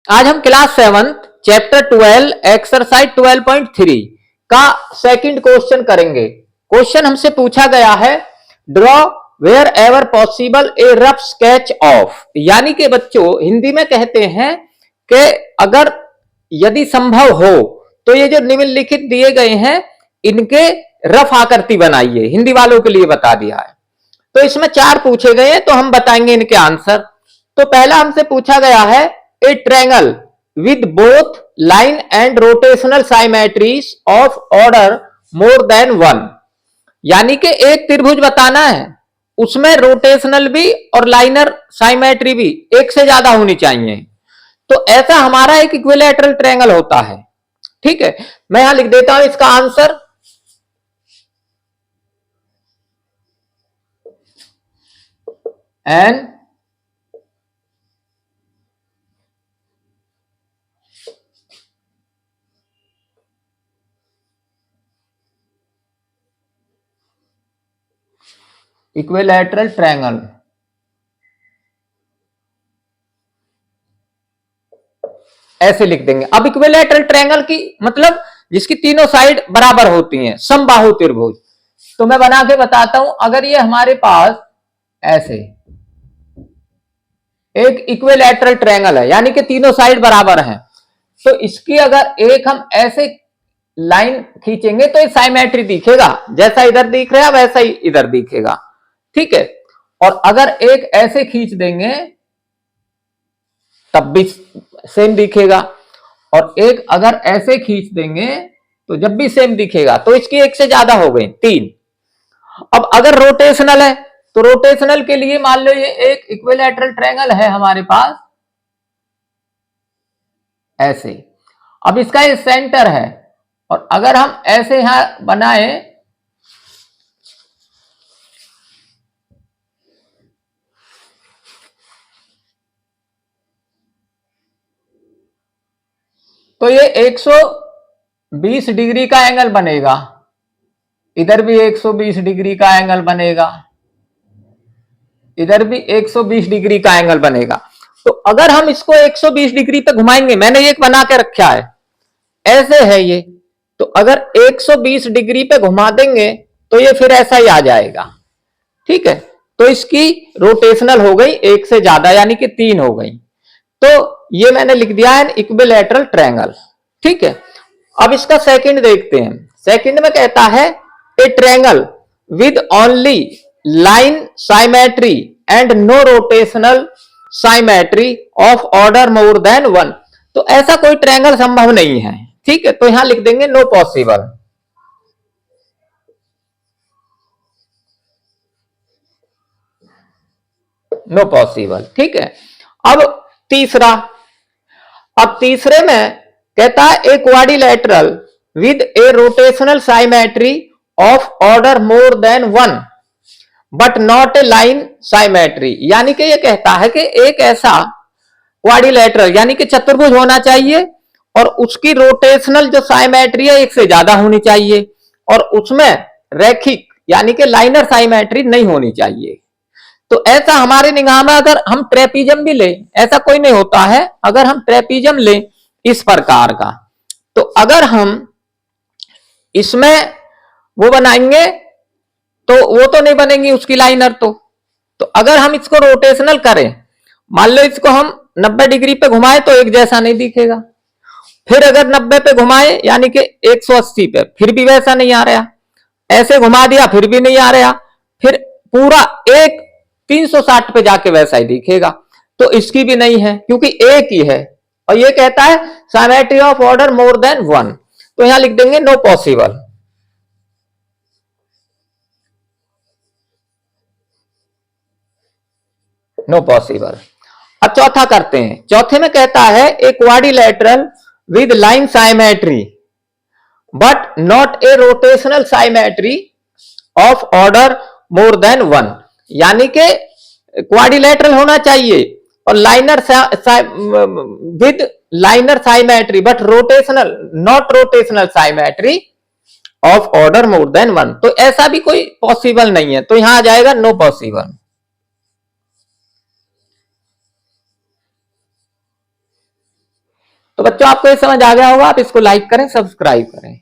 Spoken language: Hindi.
आज हम क्लास 7 चैप्टर 12 एक्सरसाइज 12.3 का सेकंड क्वेश्चन करेंगे। क्वेश्चन हमसे पूछा गया है draw wherever possible a rough sketch of, यानी कि बच्चों हिंदी में कहते हैं कि अगर यदि संभव हो तो ये जो निम्नलिखित दिए गए हैं इनके रफ आकृति बनाइए। हिंदी वालों के लिए बता दिया है। तो इसमें 4 पूछे गए हैं तो हम बताएंगे इनके आंसर। तो पहला हमसे पूछा गया है a triangle with both line and rotational symmetries of order more than 1, यानी कि एक त्रिभुज बताना है, उसमें रोटेशनल भी और लाइनर साइमेट्री भी एक से ज्यादा होनी चाहिए। तो ऐसा हमारा एक इक्विलैटरल ट्रायंगल होता है। ठीक है, मैं यहां लिख देता हूं इसका आंसर। एन इक्विलैटरल ट्रायंगल, ऐसे लिख देंगे। अब इक्विलैटरल ट्रायंगल की मतलब जिसकी तीनों साइड बराबर होती हैं, समबाहु त्रिभुज। तो मैं बना के बताता हूं। अगर ये हमारे पास ऐसे एक इक्विलैटरल ट्रायंगल है, यानी कि तीनों साइड बराबर हैं, तो इसकी अगर एक हम ऐसे लाइन खींचेंगे तो ये साइमेट्री दिखेगा, जैसा इधर दिख रहा है वैसा ही इधर दिखेगा। ठीक है, और अगर एक ऐसे खींच देंगे तब भी सेम दिखेगा, और एक अगर ऐसे खींच देंगे तो जब भी सेम दिखेगा। तो इसकी एक से ज्यादा हो गई 3। अब अगर रोटेशनल है तो रोटेशनल के लिए मान लो ये एक इक्विलैटरल ट्रायंगल है हमारे पास ऐसे। अब इसका ये सेंटर है, और अगर हम ऐसे यहां बनाए तो ये 120 डिग्री का एंगल बनेगा। इधर भी 120 डिग्री का एंगल बनेगा, इधर भी 120 डिग्री का एंगल बनेगा। तो अगर हम इसको 120 डिग्री पे घुमाएंगे, मैंने ये बना के रखा है, ऐसे है ये, तो अगर 120 डिग्री पे घुमा देंगे तो ये फिर ऐसा ही आ जाएगा। ठीक है, तो इसकी रोटेशनल हो गई एक से ज्यादा, यानी कि 3 हो गई। तो ये मैंने लिख दिया है इक्विलैटरल ट्रायंगल। ठीक है, अब इसका सेकंड देखते हैं। सेकंड में कहता है a triangle with only line symmetry and no rotational symmetry of order more than 1। तो ऐसा कोई ट्रायंगल संभव नहीं है। ठीक है, तो यहां लिख देंगे नो पॉसिबल। No possible. ठीक है, अब तीसरा। अब तीसरे में कहता है a quadrilateral with A rotational symmetry of order more than 1 but not a line symmetry, यानी कि ये कहता है कि एक ऐसा क्वाड्रिलेटरल यानी कि चतुर्भुज होना चाहिए, और उसकी रोटेशनल जो साइमेट्री है एक से ज्यादा होनी चाहिए, और उसमें रैखिक यानी कि लाइनर साइमेट्री नहीं होनी चाहिए। तो ऐसा हमारे निगाह में अगर हम ट्रेपीजम भी ले, ऐसा कोई नहीं होता है। अगर हम ट्रेपीजम ले इस प्रकार का, तो अगर हम इसमें वो बनाएंगे तो वो तो नहीं बनेंगी उसकी लाइनर। तो अगर हम इसको रोटेशनल करें, मान लो इसको हम 90 डिग्री पे घुमाए तो एक जैसा नहीं दिखेगा। फिर अगर 90 पे घुमाए यानी कि 180 पे, फिर भी वैसा नहीं आ रहा। ऐसे घुमा दिया फिर भी नहीं आ रहा। फिर पूरा एक 360 पे जाके वैसा ही दिखेगा। तो इसकी भी नहीं है क्योंकि एक ही है, और ये कहता है symmetry of order more than 1। तो यहां लिख देंगे नो पॉसिबल। No possible. अब चौथा करते हैं। चौथे में कहता है a quadrilateral with line symmetry but not a rotational symmetry of order more than 1, यानी कि क्वाड्रिलेटरल होना चाहिए और liner with liner symmetry but rotational not rotational symmetry of order more than 1। तो ऐसा भी कोई पॉसिबल नहीं है, तो यहां आ जाएगा नो पॉसिबल। तो बच्चों आपको ये समझ आ गया होगा, आप इसको लाइक करें, सब्सक्राइब करें।